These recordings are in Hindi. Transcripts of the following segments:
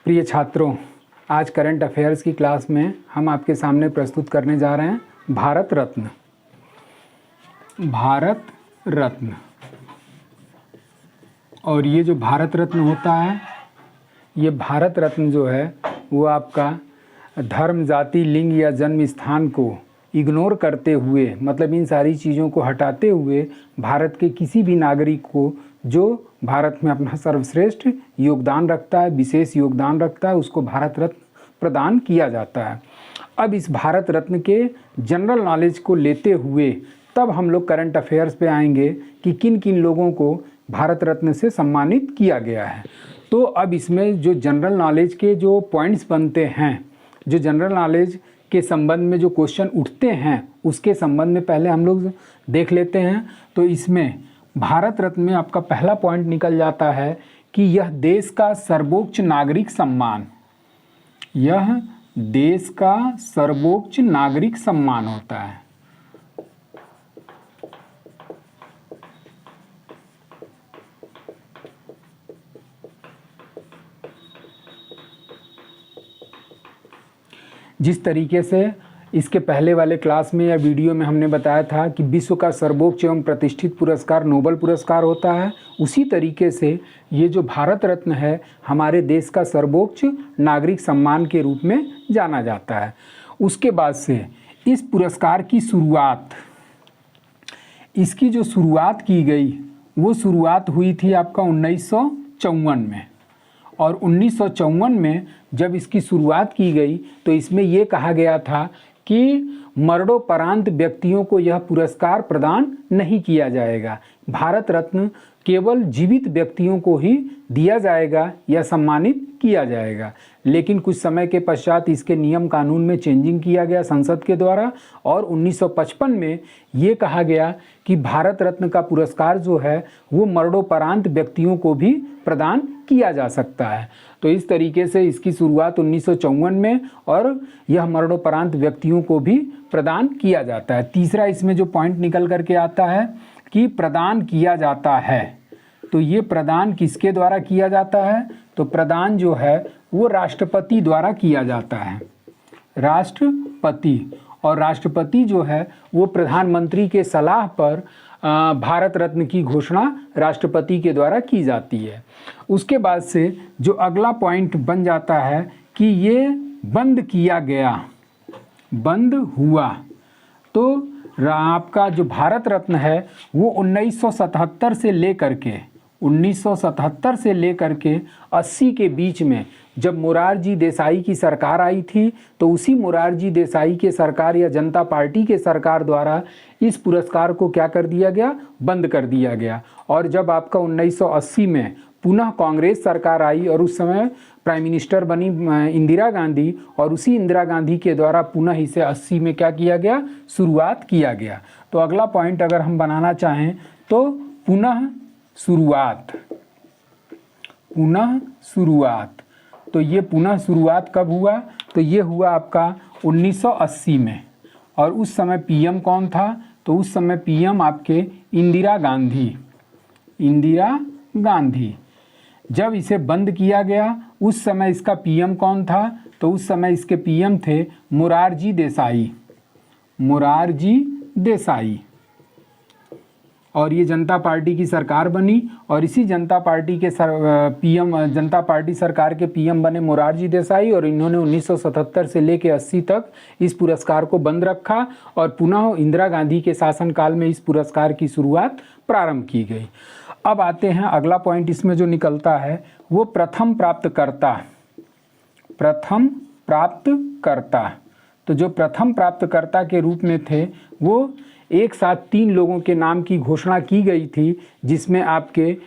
प्रिय छात्रों, आज करंट अफेयर्स की क्लास में हम आपके सामने प्रस्तुत करने जा रहे हैं भारत रत्न। भारत रत्न, और ये जो भारत रत्न होता है, ये भारत रत्न जो है वो आपका धर्म, जाति, लिंग या जन्म स्थान को इग्नोर करते हुए, मतलब इन सारी चीज़ों को हटाते हुए भारत के किसी भी नागरिक को जो भारत में अपना सर्वश्रेष्ठ योगदान रखता है, विशेष योगदान रखता है, उसको भारत रत्न प्रदान किया जाता है। अब इस भारत रत्न के जनरल नॉलेज को लेते हुए तब हम लोग करंट अफेयर्स पे आएंगे कि किन किन लोगों को भारत रत्न से सम्मानित किया गया है। तो अब इसमें जो जनरल नॉलेज के जो पॉइंट्स बनते हैं, जो जनरल नॉलेज के संबंध में जो क्वेश्चन उठते हैं, उसके संबंध में पहले हम लोग देख लेते हैं। तो इसमें भारत रत्न में आपका पहला पॉइंट निकल जाता है कि यह देश का सर्वोच्च नागरिक सम्मान, यह देश का सर्वोच्च नागरिक सम्मान होता है। जिस तरीके से इसके पहले वाले क्लास में या वीडियो में हमने बताया था कि विश्व का सर्वोच्च एवं प्रतिष्ठित पुरस्कार नोबेल पुरस्कार होता है, उसी तरीके से ये जो भारत रत्न है हमारे देश का सर्वोच्च नागरिक सम्मान के रूप में जाना जाता है। उसके बाद से इस पुरस्कार की शुरुआत, इसकी जो शुरुआत की गई वो शुरुआत हुई थी आपका 1954 में, और 1954 में जब इसकी शुरुआत की गई तो इसमें ये कहा गया था कि मरणोपरांत व्यक्तियों को यह पुरस्कार प्रदान नहीं किया जाएगा, भारत रत्न केवल जीवित व्यक्तियों को ही दिया जाएगा या सम्मानित किया जाएगा। लेकिन कुछ समय के पश्चात इसके नियम कानून में चेंजिंग किया गया संसद के द्वारा, और 1955 में ये कहा गया कि भारत रत्न का पुरस्कार जो है वो मरणोपरांत व्यक्तियों को भी प्रदान किया जा सकता है। तो इस तरीके से इसकी शुरुआत 1954 में, और यह मरणोपरांत व्यक्तियों को भी प्रदान किया जाता है। तीसरा इसमें जो पॉइंट निकल करके आता है कि प्रदान किया जाता है, तो ये प्रदान किसके द्वारा किया जाता है? तो प्रदान जो है वो राष्ट्रपति द्वारा किया जाता है, राष्ट्रपति। और राष्ट्रपति जो है वो प्रधानमंत्री के सलाह पर भारत रत्न की घोषणा राष्ट्रपति के द्वारा की जाती है। उसके बाद से जो अगला पॉइंट बन जाता है कि ये बंद किया गया, बंद हुआ। तो आपका जो भारत रत्न है वो 1977 से लेकर के 80 के बीच में जब मोरारजी देसाई की सरकार आई थी, तो उसी मोरारजी देसाई के सरकार या जनता पार्टी के सरकार द्वारा इस पुरस्कार को क्या कर दिया गया? बंद कर दिया गया। और जब आपका 1980 में पुनः कांग्रेस सरकार आई और उस समय प्राइम मिनिस्टर बनी इंदिरा गांधी, और उसी इंदिरा गांधी के द्वारा पुनः इसे 80 में क्या किया गया? शुरुआत किया गया। तो अगला पॉइंट अगर हम बनाना चाहें तो पुनः शुरुआत, पुनः शुरुआत। तो ये पुनः शुरुआत कब हुआ? तो ये हुआ आपका 1980 में। और उस समय पीएम कौन था? तो उस समय पीएम आपके इंदिरा गांधी, इंदिरा गांधी। जब इसे बंद किया गया उस समय इसका पीएम कौन था? तो उस समय इसके पीएम थे मोरारजी देसाई, मोरारजी देसाई। और ये जनता पार्टी की सरकार बनी, और इसी जनता पार्टी के जनता पार्टी सरकार के पीएम बने मोरारजी देसाई, और इन्होंने 1977 से लेकर 80 तक इस पुरस्कार को बंद रखा, और पुनः इंदिरा गांधी के शासनकाल में इस पुरस्कार की शुरुआत प्रारंभ की गई। अब आते हैं अगला पॉइंट इसमें जो निकलता है वो प्रथम प्राप्तकर्ता, प्रथम प्राप्तकर्ता। तो जो प्रथम प्राप्तकर्ता के रूप में थे वो एक साथ 3 लोगों के नाम की घोषणा की गई थी, जिसमें आपके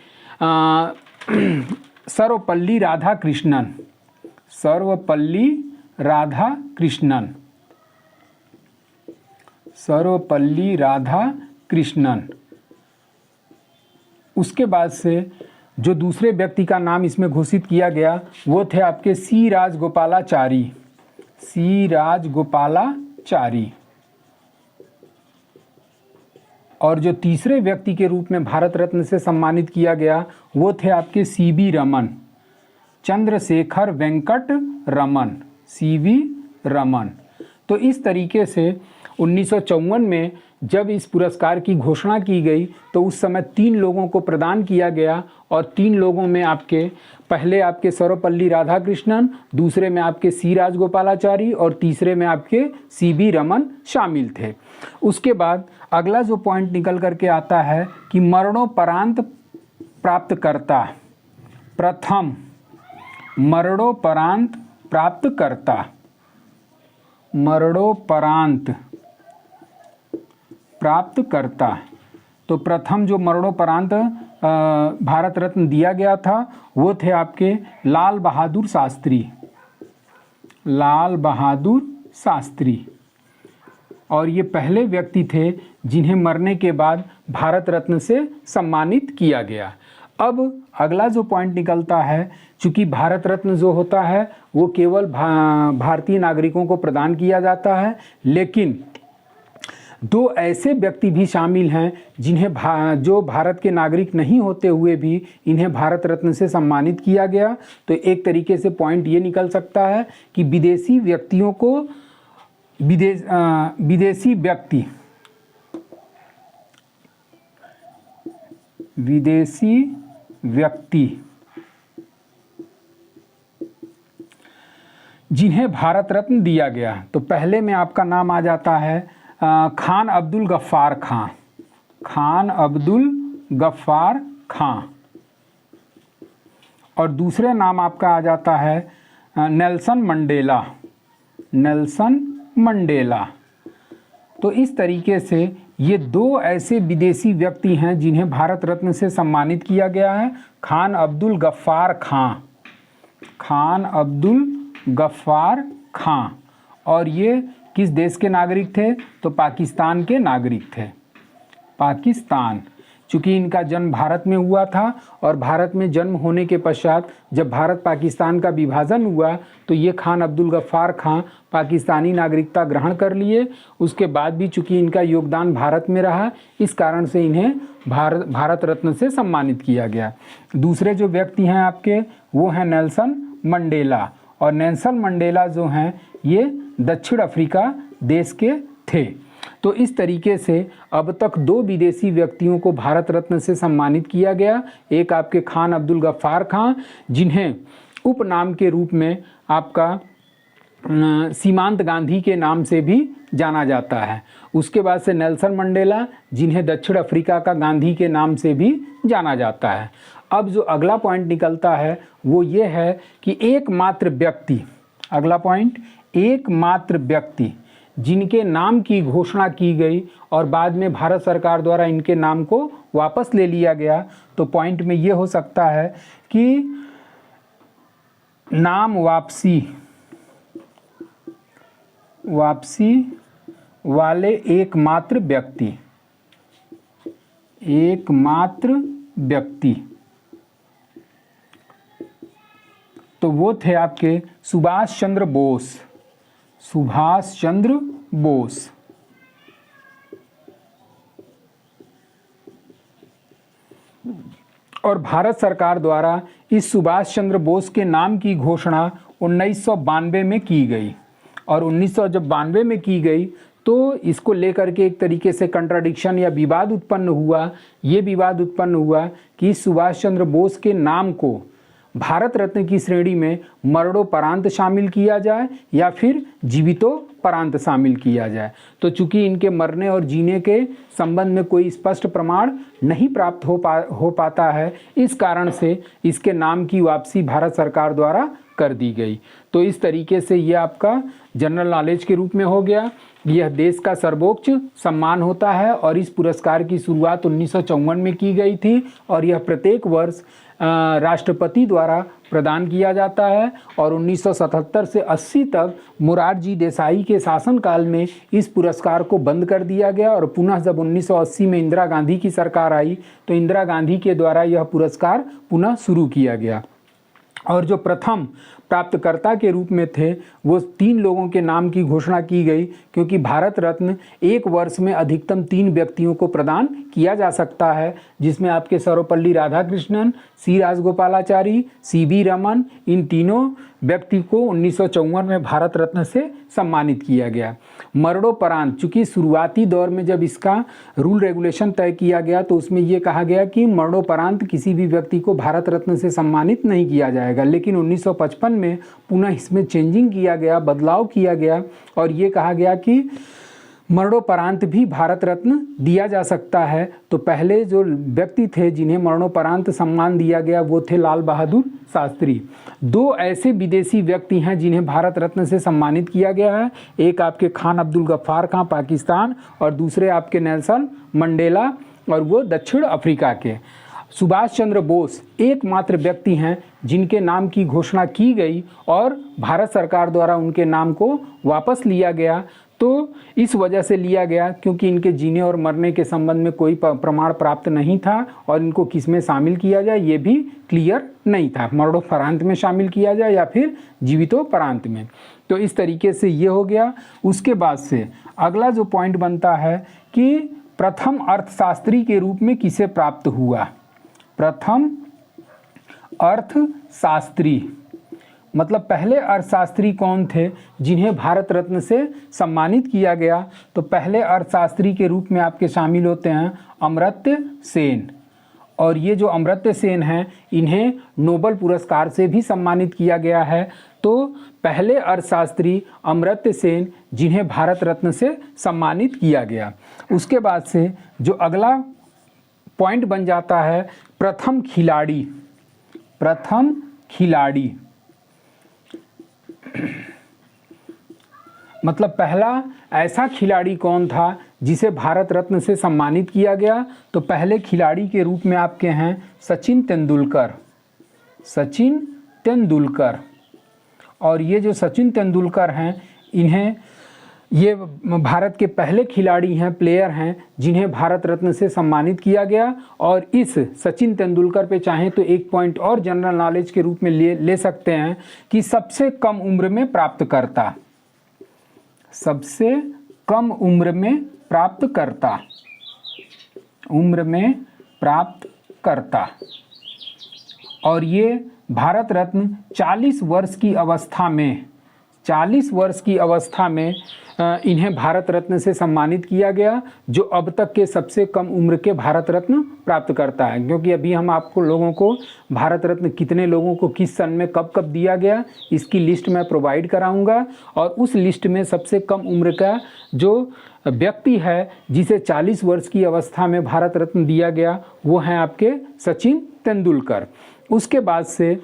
सर्वपल्ली राधाकृष्णन, सर्वपल्ली राधाकृष्णन, सर्वपल्ली राधाकृष्णन। उसके बाद से जो दूसरे व्यक्ति का नाम इसमें घोषित किया गया वो थे आपके सी राजगोपालाचारी, सी राजगोपालाचारी। और जो तीसरे व्यक्ति के रूप में भारत रत्न से सम्मानित किया गया वो थे आपके सीबी रमन, चंद्रशेखर वेंकट रमन, CV रमन। तो इस तरीके से 1954 में जब इस पुरस्कार की घोषणा की गई तो उस समय 3 लोगों को प्रदान किया गया और 3 लोगों में पहले आपके सर्वपल्ली राधाकृष्णन, दूसरे में आपके C राजगोपालाचारी और तीसरे में आपके CV रमन शामिल थे। उसके बाद अगला जो पॉइंट निकल करके आता है कि मरणोपरांत प्राप्तकर्ता, प्रथम मरणोपरांत प्राप्तकर्ता, मरणोपरांत प्राप्तकर्ता। तो प्रथम जो मरणोपरांत भारत रत्न दिया गया था वो थे आपके लाल बहादुर शास्त्री, लाल बहादुर शास्त्री। और ये पहले व्यक्ति थे जिन्हें मरने के बाद भारत रत्न से सम्मानित किया गया। अब अगला जो पॉइंट निकलता है, चूँकि भारत रत्न जो होता है वो केवल भारतीय नागरिकों को प्रदान किया जाता है, लेकिन 2 ऐसे व्यक्ति भी शामिल हैं जिन्हें जो भारत के नागरिक नहीं होते हुए भी इन्हें भारत रत्न से सम्मानित किया गया। तो एक तरीके से पॉइंट ये निकल सकता है कि विदेशी व्यक्तियों को विदेशी व्यक्ति जिन्हें भारत रत्न दिया गया, तो पहले में आपका नाम आ जाता है खान अब्दुल गफ्फार खां, खान अब्दुल गफ्फार खां। और दूसरे नाम आपका आ जाता है नेल्सन मंडेला, नेल्सन मंडेला। तो इस तरीके से ये 2 ऐसे विदेशी व्यक्ति हैं जिन्हें भारत रत्न से सम्मानित किया गया है, खान अब्दुल गफ्फार खां, खान अब्दुल गफ्फार खां। और ये किस देश के नागरिक थे? तो पाकिस्तान के नागरिक थे, पाकिस्तान। चूँकि इनका जन्म भारत में हुआ था और भारत में जन्म होने के पश्चात जब भारत पाकिस्तान का विभाजन हुआ तो ये खान अब्दुल गफ्फार खां पाकिस्तानी नागरिकता ग्रहण कर लिए। उसके बाद भी चूँकि इनका योगदान भारत में रहा, इस कारण से इन्हें भारत रत्न से सम्मानित किया गया। दूसरे जो व्यक्ति हैं आपके वो हैं नेल्सन मंडेला। और नेल्सन मंडेला जो हैं ये दक्षिण अफ्रीका देश के थे। तो इस तरीके से अब तक 2 विदेशी व्यक्तियों को भारत रत्न से सम्मानित किया गया। एक आपके खान अब्दुल गफ्फार खां जिन्हें उपनाम के रूप में आपका सीमांत गांधी के नाम से भी जाना जाता है। उसके बाद से नेल्सन मंडेला जिन्हें दक्षिण अफ्रीका का गांधी के नाम से भी जाना जाता है। अब जो अगला पॉइंट निकलता है वो ये है कि एकमात्र व्यक्ति, अगला पॉइंट, एकमात्र व्यक्ति जिनके नाम की घोषणा की गई और बाद में भारत सरकार द्वारा इनके नाम को वापस ले लिया गया। तो पॉइंट में ये हो सकता है कि नाम वापसी वाले एकमात्र व्यक्ति, एकमात्र व्यक्ति, तो वो थे आपके सुभाष चंद्र बोस, सुभाष चंद्र बोस। और भारत सरकार द्वारा इस सुभाष चंद्र बोस के नाम की घोषणा 1992 में की गई। और 1992 में की गई तो इसको लेकर के एक तरीके से कंट्राडिक्शन या विवाद उत्पन्न हुआ। ये विवाद उत्पन्न हुआ कि सुभाष चंद्र बोस के नाम को भारत रत्न की श्रेणी में मरणोपरांत शामिल किया जाए या फिर जीवितोपरांत शामिल किया जाए। तो चूंकि इनके मरने और जीने के संबंध में कोई स्पष्ट प्रमाण नहीं प्राप्त हो पाता है, इस कारण से इसके नाम की वापसी भारत सरकार द्वारा कर दी गई। तो इस तरीके से ये आपका जनरल नॉलेज के रूप में हो गया। यह देश का सर्वोच्च सम्मान होता है और इस पुरस्कार की शुरुआत 1954 में की गई थी और यह प्रत्येक वर्ष राष्ट्रपति द्वारा प्रदान किया जाता है। और 1977 से 80 तक मोरारजी देसाई के शासनकाल में इस पुरस्कार को बंद कर दिया गया और पुनः जब 1980 में इंदिरा गांधी की सरकार आई तो इंदिरा गांधी के द्वारा यह पुरस्कार पुनः शुरू किया गया। और जो प्रथम प्राप्तकर्ता के रूप में थे वो 3 लोगों के नाम की घोषणा की गई, क्योंकि भारत रत्न एक वर्ष में अधिकतम 3 व्यक्तियों को प्रदान किया जा सकता है, जिसमें आपके सर्वपल्ली राधाकृष्णन, सी राजगोपालाचारी, CB रमन, इन तीनों व्यक्ति को 1954 में भारत रत्न से सम्मानित किया गया। मरणोपरांत, चूंकि शुरुआती दौर में जब इसका रूल रेगुलेशन तय किया गया तो उसमें ये कहा गया कि मरणोपरांत किसी भी व्यक्ति को भारत रत्न से सम्मानित नहीं किया जाएगा, लेकिन 1955 में पुनः इसमें चेंजिंग किया गया, बदलाव किया गया और ये कहा गया कि मरणोपरांत भी भारत रत्न दिया जा सकता है। तो पहले जो व्यक्ति थे जिन्हें मरणोपरांत सम्मान दिया गया वो थे लाल बहादुर शास्त्री। 2 ऐसे विदेशी व्यक्ति हैं जिन्हें भारत रत्न से सम्मानित किया गया है, एक आपके खान अब्दुल गफ्फार खां पाकिस्तान और दूसरे आपके नेल्सन मंडेला और वो दक्षिण अफ्रीका के। सुभाष चंद्र बोस एकमात्र व्यक्ति हैं जिनके नाम की घोषणा की गई और भारत सरकार द्वारा उनके नाम को वापस लिया गया। तो इस वजह से लिया गया क्योंकि इनके जीने और मरने के संबंध में कोई प्रमाण प्राप्त नहीं था और इनको किस में शामिल किया जाए ये भी क्लियर नहीं था, मरणोपरांत में शामिल किया जाए या फिर जीवितोपरांत में। तो इस तरीके से ये हो गया। उसके बाद से अगला जो पॉइंट बनता है कि प्रथम अर्थशास्त्री के रूप में किसे प्राप्त हुआ। प्रथम अर्थशास्त्री मतलब पहले अर्थशास्त्री कौन थे जिन्हें भारत रत्न से सम्मानित किया गया। तो पहले अर्थशास्त्री के रूप में आपके शामिल होते हैं अमर्त्य सेन, और ये जो अमर्त्य सेन हैं इन्हें नोबेल पुरस्कार से भी सम्मानित किया गया है। तो पहले अर्थशास्त्री अमर्त्य सेन जिन्हें भारत रत्न से सम्मानित किया गया। उसके बाद से जो अगला पॉइंट बन जाता है प्रथम खिलाड़ी। प्रथम खिलाड़ी मतलब पहला ऐसा खिलाड़ी कौन था जिसे भारत रत्न से सम्मानित किया गया। तो पहले खिलाड़ी के रूप में आपके हैं सचिन तेंदुलकर। सचिन तेंदुलकर, और ये जो सचिन तेंदुलकर हैं इन्हें ये भारत के पहले खिलाड़ी हैं, प्लेयर हैं जिन्हें भारत रत्न से सम्मानित किया गया। और इस सचिन तेंदुलकर पे चाहें तो एक पॉइंट और जनरल नॉलेज के रूप में ले सकते हैं कि सबसे कम उम्र में प्राप्तकर्ता, सबसे कम उम्र में प्राप्तकर्ता, उम्र में प्राप्तकर्ता। और ये भारत रत्न 40 वर्ष की अवस्था में, 40 वर्ष की अवस्था में इन्हें भारत रत्न से सम्मानित किया गया, जो अब तक के सबसे कम उम्र के भारत रत्न प्राप्त करता है। क्योंकि अभी हम आपको लोगों को भारत रत्न कितने लोगों को किस सन में कब कब दिया गया इसकी लिस्ट मैं प्रोवाइड कराऊंगा, और उस लिस्ट में सबसे कम उम्र का जो व्यक्ति है जिसे 40 वर्ष की अवस्था में भारत रत्न दिया गया वो हैं आपके सचिन तेंदुलकर। उसके बाद से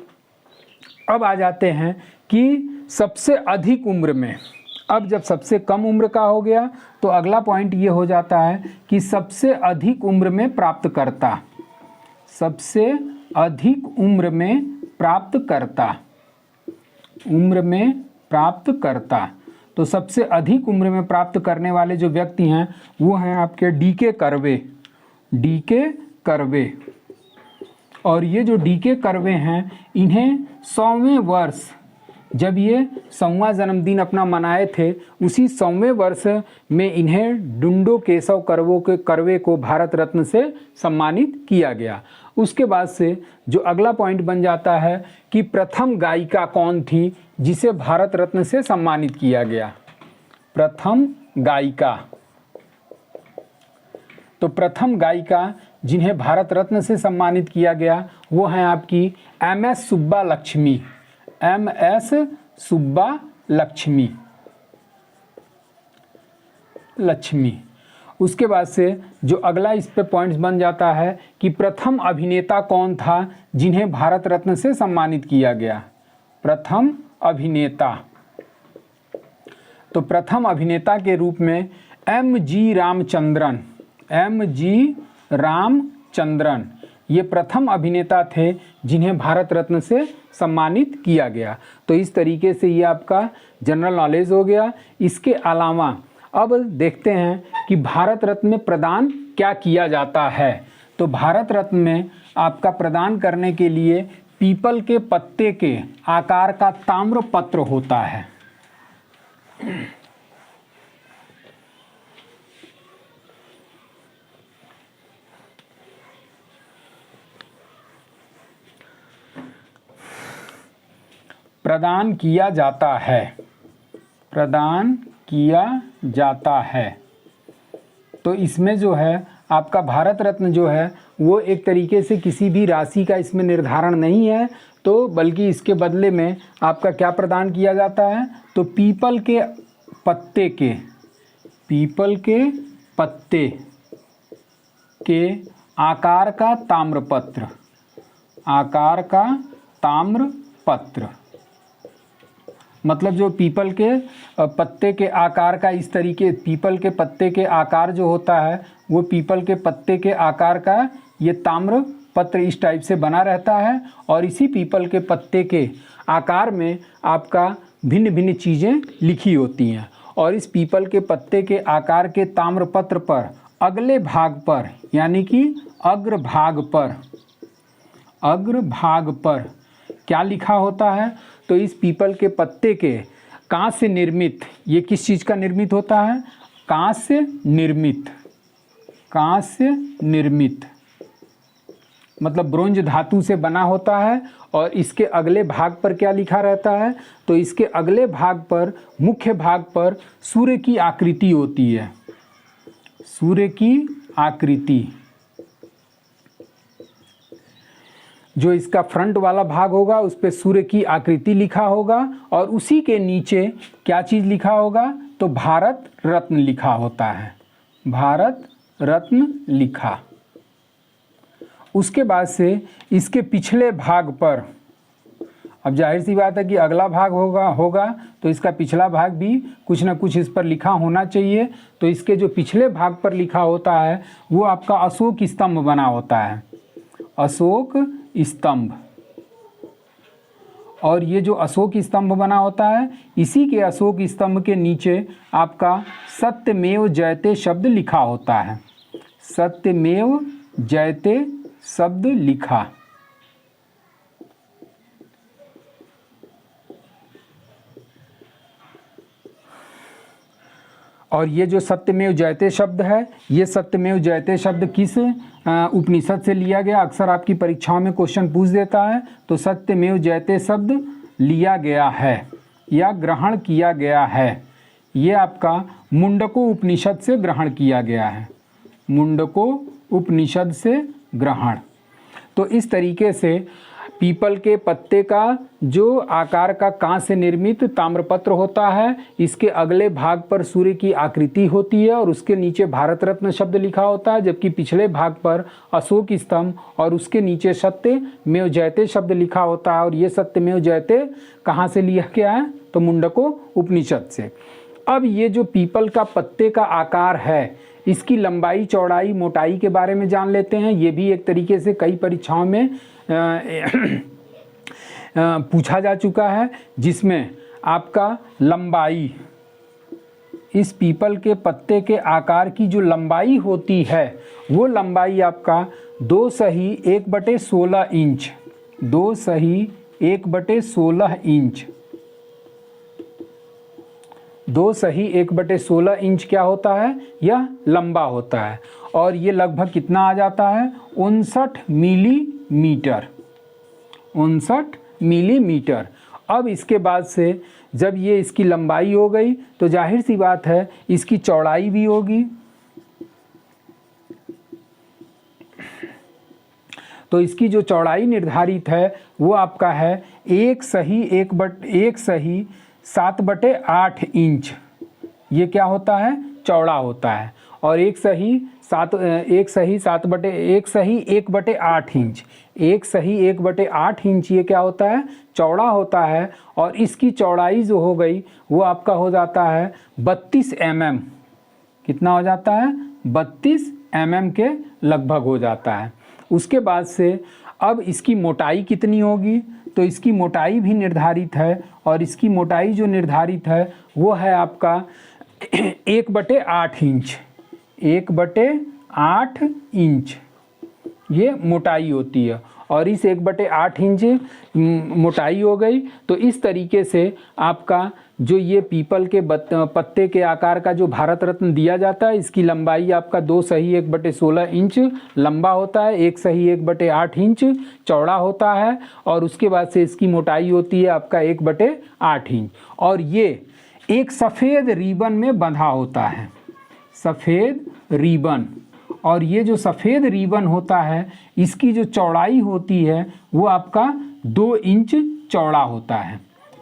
अब आ जाते हैं कि सबसे अधिक उम्र में, अब जब सबसे कम उम्र का हो गया तो अगला पॉइंट ये हो जाता है कि सबसे अधिक उम्र में प्राप्तकर्ता, सबसे अधिक उम्र में प्राप्तकर्ता, उम्र में प्राप्तकर्ता। तो सबसे अधिक उम्र में प्राप्त करने वाले जो व्यक्ति हैं वो हैं आपके DK कर्वे, DK कर्वे। और ये जो DK कर्वे हैं इन्हें 100वें वर्ष, जब ये 100वां जन्मदिन अपना मनाए थे उसी 100वें वर्ष में इन्हें डुंडो केशव कर्वे को भारत रत्न से सम्मानित किया गया। उसके बाद से जो अगला पॉइंट बन जाता है कि प्रथम गायिका कौन थी जिसे भारत रत्न से सम्मानित किया गया। प्रथम गायिका, तो प्रथम गायिका जिन्हें भारत रत्न से सम्मानित किया गया वो हैं आपकी MS सुब्बा लक्ष्मी, MS सुब्बा लक्ष्मी। उसके बाद से जो अगला इस पे पॉइंट्स बन जाता है कि प्रथम अभिनेता कौन था जिन्हें भारत रत्न से सम्मानित किया गया। प्रथम अभिनेता, तो प्रथम अभिनेता के रूप में MG रामचंद्रन, MG रामचंद्रन ये प्रथम अभिनेता थे जिन्हें भारत रत्न से सम्मानित किया गया। तो इस तरीके से ये आपका जनरल नॉलेज हो गया। इसके अलावा अब देखते हैं कि भारत रत्न में प्रदान क्या किया जाता है। तो भारत रत्न में आपका प्रदान करने के लिए पीपल के पत्ते के आकार का ताम्रपत्र होता है। प्रदान किया जाता है, प्रदान किया जाता है। तो इसमें जो है आपका भारत रत्न जो है वो एक तरीके से किसी भी राशि का इसमें निर्धारण नहीं है, तो बल्कि इसके बदले में आपका क्या प्रदान किया जाता है, तो पीपल के पत्ते के, पीपल के पत्ते के आकार का ताम्रपत्र, आकार का ताम्रपत्र, मतलब जो पीपल के पत्ते के आकार का इस तरीके, पीपल के पत्ते के आकार जो होता है वो पीपल के पत्ते के आकार का ये ताम्र पत्र इस टाइप से बना रहता है, और इसी पीपल के पत्ते के आकार में आपका भिन्न भिन्न चीज़ें लिखी होती हैं। और इस पीपल के पत्ते के आकार के ताम्रपत्र पर अगले भाग पर, यानी कि अग्रभाग पर, अग्रभाग पर क्या लिखा होता है, तो इस पीपल के पत्ते के कांच से निर्मित, ये किस चीज़ का निर्मित होता है, कांच से निर्मित, कांच से निर्मित मतलब ब्रोंज धातु से बना होता है। और इसके अगले भाग पर क्या लिखा रहता है, तो इसके अगले भाग पर, मुख्य भाग पर सूर्य की आकृति होती है, सूर्य की आकृति। जो इसका फ्रंट वाला भाग होगा उस पे सूर्य की आकृति लिखा होगा, और उसी के नीचे क्या चीज़ लिखा होगा, तो भारत रत्न लिखा होता है, भारत रत्न लिखा। उसके बाद से इसके पिछले भाग पर, अब जाहिर सी बात है कि अगला भाग होगा तो इसका पिछला भाग भी कुछ ना कुछ इस पर लिखा होना चाहिए। तो इसके जो पिछले भाग पर लिखा होता है वो आपका अशोक स्तंभ बना होता है, अशोक स्तंभ। और ये जो अशोक स्तंभ बना होता है, इसी के अशोक स्तंभ के नीचे आपका सत्यमेव जयते शब्द लिखा होता है, सत्यमेव जयते शब्द लिखा। और ये जो सत्यमेव जयते शब्द है, ये सत्यमेव जयते शब्द किस उपनिषद से लिया गया, अक्सर आपकी परीक्षाओं में क्वेश्चन पूछ देता है। तो सत्यमेव जयते शब्द लिया गया है या ग्रहण किया गया है, ये आपका मुंडको उपनिषद से ग्रहण किया गया है, मुंडको उपनिषद से ग्रहण। तो इस तरीके से पीपल के पत्ते का जो आकार का कांच से निर्मित ताम्रपत्र होता है, इसके अगले भाग पर सूर्य की आकृति होती है और उसके नीचे भारत रत्न शब्द लिखा होता है, जबकि पिछले भाग पर अशोक स्तंभ और उसके नीचे सत्यमेव जयते शब्द लिखा होता है। और ये सत्यमेव जयते कहाँ से लिया गया है, तो मुंडको उपनिषद से। अब ये जो पीपल का पत्ते का आकार है, इसकी लंबाई, चौड़ाई, मोटाई के बारे में जान लेते हैं। ये भी एक तरीके से कई परीक्षाओं में पूछा जा चुका है, जिसमें आपका लंबाई, इस पीपल के पत्ते के आकार की जो लंबाई होती है वो लंबाई आपका 2 सही 1/16 इंच, 2 सही 1/16 इंच, 2 सही 1/16 इंच क्या होता है, यह लंबा होता है। और ये लगभग कितना आ जाता है, 59 मिलीमीटर, 59 मिलीमीटर। अब इसके बाद से जब ये इसकी लंबाई हो गई तो जाहिर सी बात है इसकी चौड़ाई भी होगी। तो इसकी जो चौड़ाई निर्धारित है वो आपका है 1 सही 7/8 इंच। ये क्या होता है, चौड़ा होता है। और 1 सही 1/8 इंच, 1 सही 1/8 इंच ये क्या होता है, चौड़ा होता है। और इसकी चौड़ाई जो हो गई वो आपका हो जाता है 32 mm। कितना हो जाता है, 32 mm के लगभग हो जाता है। उसके बाद से अब इसकी मोटाई कितनी होगी, तो इसकी मोटाई भी निर्धारित है। और इसकी मोटाई जो निर्धारित है वो है आपका 1/8 इंच, 1/8 इंच ये मोटाई होती है। और इस 1/8 इंच मोटाई हो गई। तो इस तरीके से आपका जो ये पीपल के पत्ते के आकार का जो भारत रत्न दिया जाता है, इसकी लंबाई आपका 2 सही 1/16 इंच लंबा होता है, 1 सही 1/8 इंच चौड़ा होता है, और उसके बाद से इसकी मोटाई होती है आपका 1/8 इंच, और ये एक सफ़ेद रिबन में बंधा होता है, सफ़ेद रिबन। और ये जो सफ़ेद रिबन होता है, इसकी जो चौड़ाई होती है वो आपका 2 इंच चौड़ा होता है,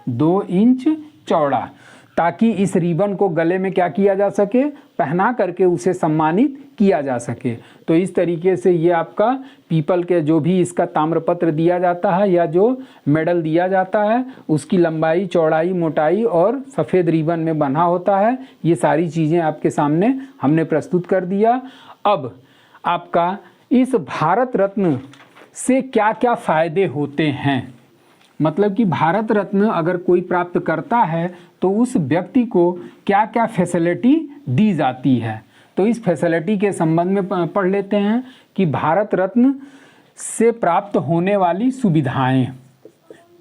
2 इंच चौड़ा, ताकि इस रिबन को गले में क्या किया जा सके, पहना करके उसे सम्मानित किया जा सके। तो इस तरीके से ये आपका पीपल के जो भी इसका ताम्रपत्र दिया जाता है या जो मेडल दिया जाता है, उसकी लंबाई, चौड़ाई, मोटाई और सफ़ेद रिबन में बंधा होता है। ये सारी चीज़ें आपके सामने हमने प्रस्तुत कर दिया। अब आपका इस भारत रत्न से क्या क्या फ़ायदे होते हैं, मतलब कि भारत रत्न अगर कोई प्राप्त करता है तो उस व्यक्ति को क्या क्या फैसिलिटी दी जाती है। तो इस फैसिलिटी के संबंध में पढ़ लेते हैं कि भारत रत्न से प्राप्त होने वाली सुविधाएं,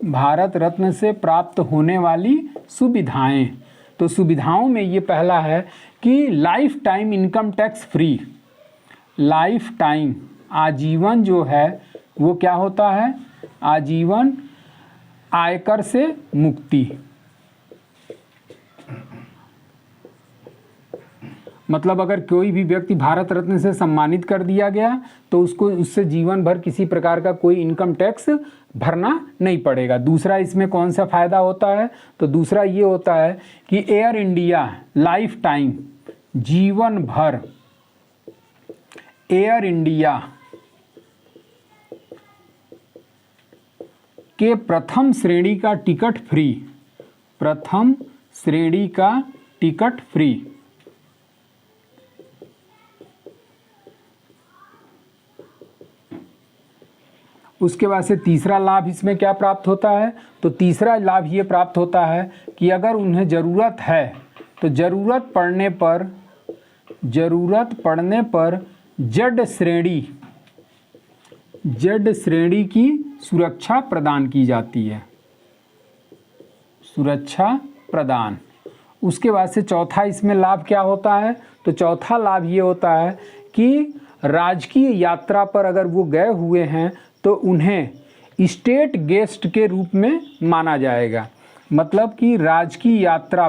भारत रत्न से प्राप्त होने वाली सुविधाएं। तो सुविधाओं में ये पहला है कि life time income tax free, life time आजीवन जो है वो क्या होता है, आजीवन आयकर से मुक्ति। मतलब अगर कोई भी व्यक्ति भारत रत्न से सम्मानित कर दिया गया तो उसको उससे जीवन भर किसी प्रकार का कोई इनकम टैक्स भरना नहीं पड़ेगा। दूसरा इसमें कौन सा फ़ायदा होता है, तो दूसरा ये होता है कि एयर इंडिया लाइफ टाइम जीवन भर एयर इंडिया के प्रथम श्रेणी का टिकट फ्री, प्रथम श्रेणी का टिकट फ्री। उसके बाद से तीसरा लाभ इसमें क्या प्राप्त होता है, तो तीसरा लाभ ये प्राप्त होता है कि अगर उन्हें ज़रूरत है तो ज़रूरत पड़ने पर जेड श्रेणी की सुरक्षा प्रदान की जाती है, सुरक्षा प्रदान। उसके बाद से चौथा इसमें लाभ क्या होता है, तो चौथा लाभ ये होता है कि राजकीय यात्रा पर अगर वो गए हुए हैं तो उन्हें स्टेट गेस्ट के रूप में माना जाएगा। मतलब कि राजकीय यात्रा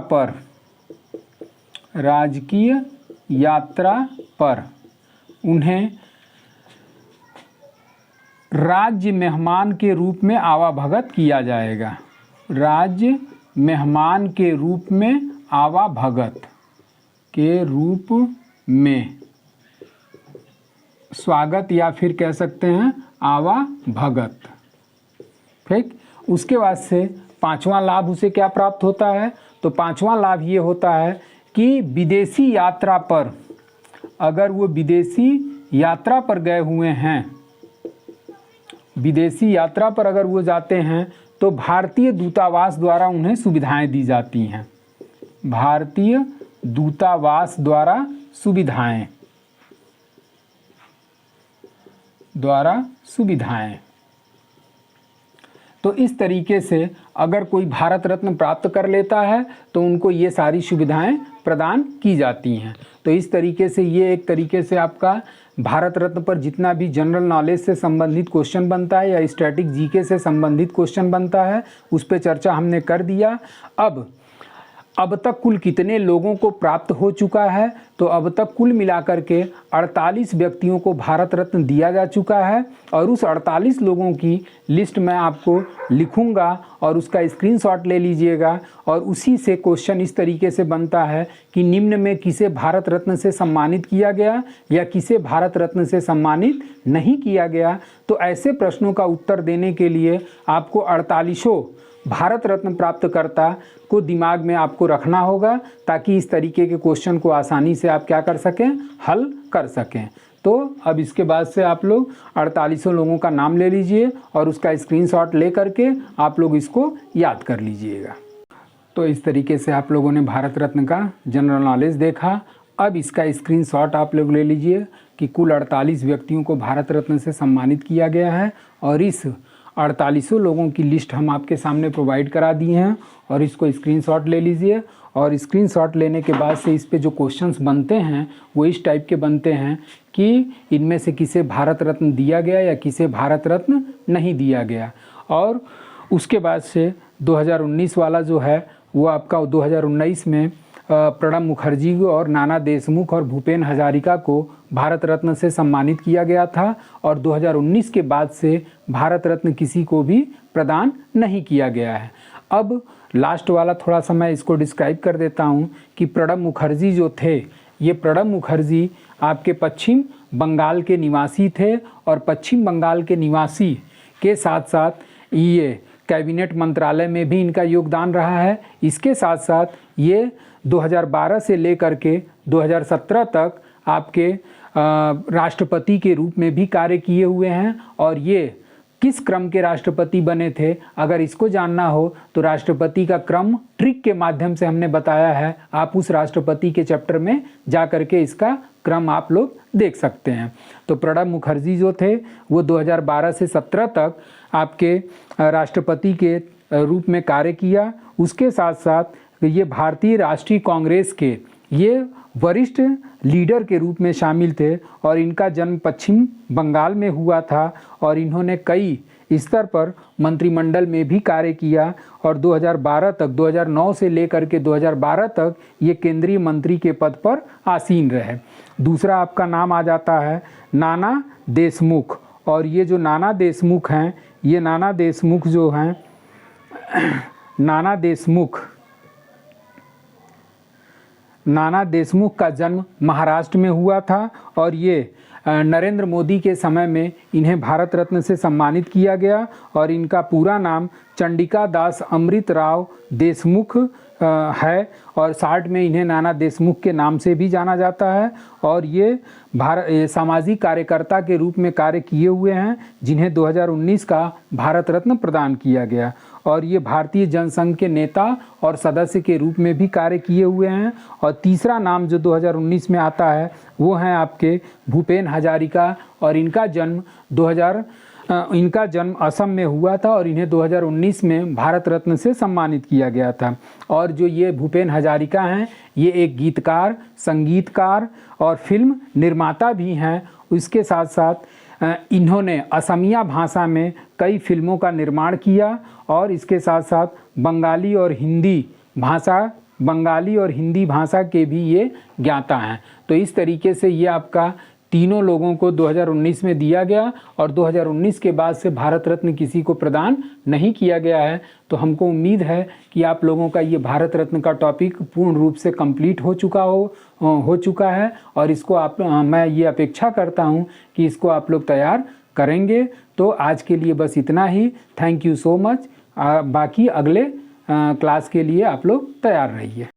पर उन्हें राज्य मेहमान के रूप में आवाभगत किया जाएगा, राज्य मेहमान के रूप में आवाभगत के रूप में स्वागत या फिर कह सकते हैं आवाभगत। ठीक। उसके बाद से पांचवा लाभ उसे क्या प्राप्त होता है, तो पांचवा लाभ ये होता है कि विदेशी यात्रा पर अगर वो विदेशी यात्रा पर गए हुए हैं, विदेशी यात्रा पर अगर वो जाते हैं तो भारतीय दूतावास द्वारा उन्हें सुविधाएं दी जाती हैं, भारतीय दूतावास द्वारा सुविधाएं। तो इस तरीके से अगर कोई भारत रत्न प्राप्त कर लेता है तो उनको ये सारी सुविधाएं प्रदान की जाती हैं। तो इस तरीके से ये एक तरीके से आपका भारत रत्न पर जितना भी जनरल नॉलेज से संबंधित क्वेश्चन बनता है या स्टैटिक जीके से संबंधित क्वेश्चन बनता है उस पर चर्चा हमने कर दिया। अब तक कुल कितने लोगों को प्राप्त हो चुका है, तो अब तक कुल मिलाकर के 48 व्यक्तियों को भारत रत्न दिया जा चुका है, और उस 48 लोगों की लिस्ट मैं आपको लिखूंगा और उसका स्क्रीनशॉट ले लीजिएगा। और उसी से क्वेश्चन इस तरीके से बनता है कि निम्न में किसे भारत रत्न से सम्मानित किया गया या किसे भारत रत्न से सम्मानित नहीं किया गया। तो ऐसे प्रश्नों का उत्तर देने के लिए आपको 48 भारत रत्न प्राप्तकर्ता को दिमाग में आपको रखना होगा, ताकि इस तरीके के क्वेश्चन को आसानी से आप क्या कर सकें, हल कर सकें। तो अब इसके बाद से आप लोग 48 लोगों का नाम ले लीजिए और उसका स्क्रीनशॉट ले करके आप लोग इसको याद कर लीजिएगा। तो इस तरीके से आप लोगों ने भारत रत्न का जनरल नॉलेज देखा। अब इसका स्क्रीनशॉट आप लोग ले लीजिए, कि कुल 48 व्यक्तियों को भारत रत्न से सम्मानित किया गया है और इस 48 लोगों की लिस्ट हम आपके सामने प्रोवाइड करा दिए हैं और इसको स्क्रीनशॉट ले लीजिए। और स्क्रीनशॉट लेने के बाद से इस पे जो क्वेश्चंस बनते हैं वो इस टाइप के बनते हैं कि इनमें से किसे भारत रत्न दिया गया या किसे भारत रत्न नहीं दिया गया। और उसके बाद से 2019 वाला जो है वो आपका 2019 में प्रणब मुखर्जी और नाना देशमुख और भूपेन हजारिका को भारत रत्न से सम्मानित किया गया था और 2019 के बाद से भारत रत्न किसी को भी प्रदान नहीं किया गया है। अब लास्ट वाला थोड़ा सा मैं इसको डिस्क्राइब कर देता हूँ कि प्रणब मुखर्जी जो थे, ये प्रणब मुखर्जी आपके पश्चिम बंगाल के निवासी थे और पश्चिम बंगाल के निवासी के साथ साथ ये कैबिनेट मंत्रालय में भी इनका योगदान रहा है। इसके साथ साथ ये 2012 से लेकर के 2017 तक आपके राष्ट्रपति के रूप में भी कार्य किए हुए हैं। और ये किस क्रम के राष्ट्रपति बने थे, अगर इसको जानना हो तो राष्ट्रपति का क्रम ट्रिक के माध्यम से हमने बताया है। आप उस राष्ट्रपति के चैप्टर में जा कर के इसका क्रम आप लोग देख सकते हैं। तो प्रणब मुखर्जी जो थे वो 2012 से 17 तक आपके राष्ट्रपति के रूप में कार्य किया। उसके साथ साथ ये भारतीय राष्ट्रीय कांग्रेस के ये वरिष्ठ लीडर के रूप में शामिल थे और इनका जन्म पश्चिम बंगाल में हुआ था और इन्होंने कई स्तर पर मंत्रिमंडल में भी कार्य किया और 2012 तक 2009 से लेकर के 2012 तक ये केंद्रीय मंत्री के पद पर आसीन रहे। दूसरा आपका नाम आ जाता है नाना देशमुख। और ये जो नाना देशमुख हैं, ये नाना देशमुख जो हैं नाना देशमुख का जन्म महाराष्ट्र में हुआ था और ये नरेंद्र मोदी के समय में इन्हें भारत रत्न से सम्मानित किया गया और इनका पूरा नाम चंडिका दास अमृत राव देशमुख है और शार्ट में इन्हें नाना देशमुख के नाम से भी जाना जाता है। और ये सामाजिक कार्यकर्ता के रूप में कार्य किए हुए हैं जिन्हें 2019 का भारत रत्न प्रदान किया गया। और ये भारतीय जनसंघ के नेता और सदस्य के रूप में भी कार्य किए हुए हैं। और तीसरा नाम जो 2019 में आता है वो हैं आपके भूपेन हजारिका और इनका जन्म असम में हुआ था और इन्हें 2019 में भारत रत्न से सम्मानित किया गया था। और जो ये भूपेन हजारिका हैं ये एक गीतकार, संगीतकार और फिल्म निर्माता भी हैं। इसके साथ साथ इन्होंने असमिया भाषा में कई फिल्मों का निर्माण किया और इसके साथ साथ बंगाली और हिंदी भाषा के भी ये ज्ञाता हैं। तो इस तरीके से ये आपका तीनों लोगों को 2019 में दिया गया और 2019 के बाद से भारत रत्न किसी को प्रदान नहीं किया गया है। तो हमको उम्मीद है कि आप लोगों का ये भारत रत्न का टॉपिक पूर्ण रूप से कंप्लीट हो चुका है और इसको मैं ये अपेक्षा करता हूँ कि इसको आप लोग तैयार करेंगे। तो आज के लिए बस इतना ही। Thank you so much. बाकी अगले क्लास के लिए आप लोग तैयार रहिए।